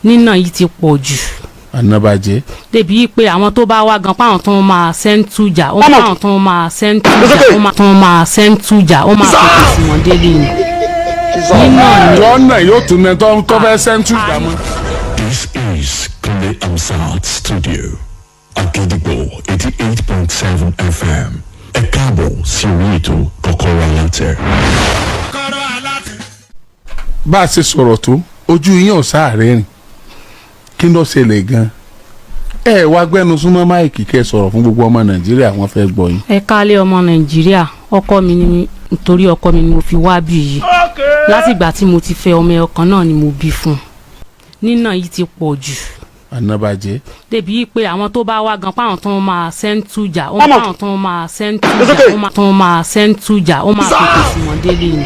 nínà yìí ti pọ̀ jù. ànábàjẹ́. débi pé àwọn tó bá wá gan páwọn tó máa sẹ́ńtújà ó máa tó máa sẹ́ńtújà ó máa tó máa sẹ́ńtújà ó máa fòkè sí wọn délé ni. nínà ni. lọ́nà yóò tún ní tó fẹ́ sẹ́ńtújà mọ́. This is KlLL3R Studio, Agidigbo 88.7 FM. Ẹ káàbọ̀ sí orí ètò KOKORO ALATE. bá a ṣe sọ̀rọ̀ tó ojú yín ò sáàárẹ̀ rìn kí ló ṣẹlẹ̀ gan-an ẹ wá gbẹ́nu súnmọ́ máìkì kẹ́ sọ̀rọ̀ fún gbogbo ọmọ nàìjíríà wọ́n fẹ́ gbọ́ yín. ẹ kálẹ̀ ọmọ nàìjíríà ọkọ mi ni nítorí ọkọ mi ni mo fi wá bí yìí látìgbà tí mo ti fẹ́ ọmọ ọkàn náà ni mo bí fún nínà yìí ti pọ̀ jù. ànábàjẹ́. débi pé àwọn tó bá wá gan páwọn tó máa sẹ́ńtújà ó máa tó máa sẹ́ńtújà ó máa tó máa sẹ́ńtújà ó máa fòkè sí wọn délé ni.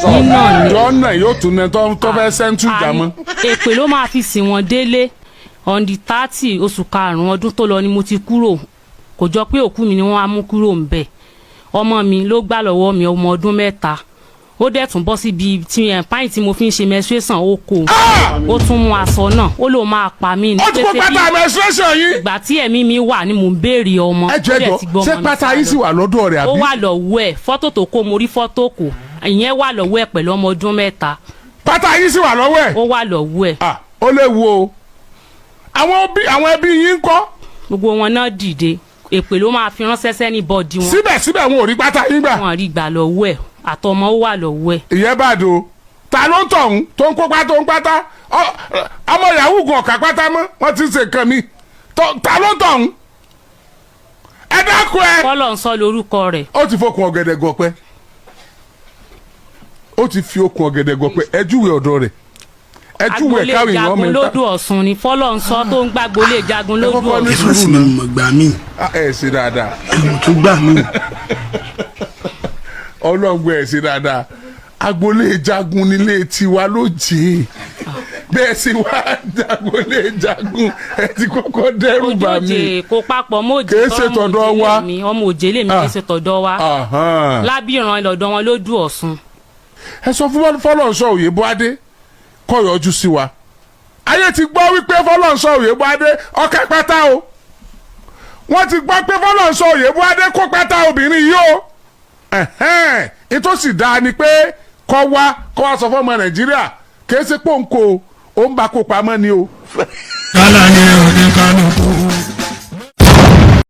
nínà ni. lọ́nà yóò tún ní tó fẹ́ sẹ́ńtújà mọ́. èpè ló máa fi sìn wọ́n délé on the 30 oṣù karùn-ún ọdún tó lọ ni mo ti kúrò kò jọ pé òkú mi ni wọ́n á mú kúrò ń bẹ̀ ọmọ mi ló gbà lọ́wọ́ mi ọmọ ọdún 3 ó dẹ̀ tún bọ́ síbi páìn tí mo fi ń ṣe menstruation ó kó ó tún mú aṣọ náà ó lóun máa pa mí ní ó tún kó pátá menstruation yìí. ìgbà tí ẹ̀mí mi wà ni mò ń béèrè ọmọ. ẹ jẹ́ jọ ṣé pátá yìí sì wà lọ́dọ̀ rẹ̀ àbí. ó wà lọ́wọ́ ẹ̀ fọ́tò tó kó mo rí fọ́tò kò ìyẹn wà lọ́wọ́ ẹ̀ pẹ̀lú ọmọ ọdún 3. pátá yìí sì wà lọ́wọ́ ẹ̀. ó wà lọ́wọ́ ẹ̀. ó léwu o àwọn ẹbí yín ń kọ́. gbogbo wọn náà dìde èpè ló máa fi ránṣẹ́ sẹ́ni bọ́ọ̀dì wọn. síbẹ̀síbẹ̀ wọn ò rí pátá yín gbà. wọn rí gbà lọ́wọ́ ẹ̀ àtọmọ ó wà lọ́wọ́ ẹ̀. ìyẹn bá do ta ló ń tọ̀hún tó ń kópa tó ń pátá ọmọ yahoo gan ọ̀kà pátá mọ́ wọ́n ti ṣe nǹkan mi ta ló ń tọ̀hún. ẹ dákun ẹ. kọ́lọ̀ ń sọ lórúkọ rẹ̀. ó ti fokùn ọ̀gẹ̀dẹ̀ gọ̀pẹ́ ó ti fi okùn ọ̀gẹ̀dẹ̀ gọ̀pẹ́ ẹ júwe ọ̀dọ̀ rẹ̀ ẹ júwe káwé ìwọ́n mi. agbolé jagun lódò Ọ̀ṣun ni fọ́lọ́ ń sọ tó ń gbàgbólé jagun lódò Ọ̀ṣun. ẹ má sì máa mọ̀ gbà mí. ẹ ṣe dáadáa. ẹ̀wọ̀n tó gbà mí. ọlọ́ngbọ́n ẹ̀ ṣe dáadáa agbolé jagun nílé tiwa ló jẹ́ bẹ́ẹ̀ sì wá agbolé jagun ẹ ti kọ́kọ́ dẹ́rù bà mí. ojúje kò papọ̀ mọ́ òjì kìí ṣe tọ̀dọ̀ wa ọmọ òjè lèmi kìí ṣe tọ̀dọ̀ wa lábìrán lọ́dọ̀ wọn lódò Ọ̀ṣun. ẹ sọ fún Fọlọ́runṣọ́ Oyèbọ́adé kó yọjú sí wa ayé ti gbọ́ wípé Fọlọ́runṣọ́ Oyèbọ́adé ọkà pátá o wọ́n ti gbọ́ pé Fọlọ́runṣọ́ Oyèbọ́adé kó pátá obìnrin yìí o ètò sì dáa ni pé kọ́ wá sọ fún ọmọ Nàìjíríà kìí ṣe pòǹkò ó ń bá kó pamọ́ ni o. kálá ni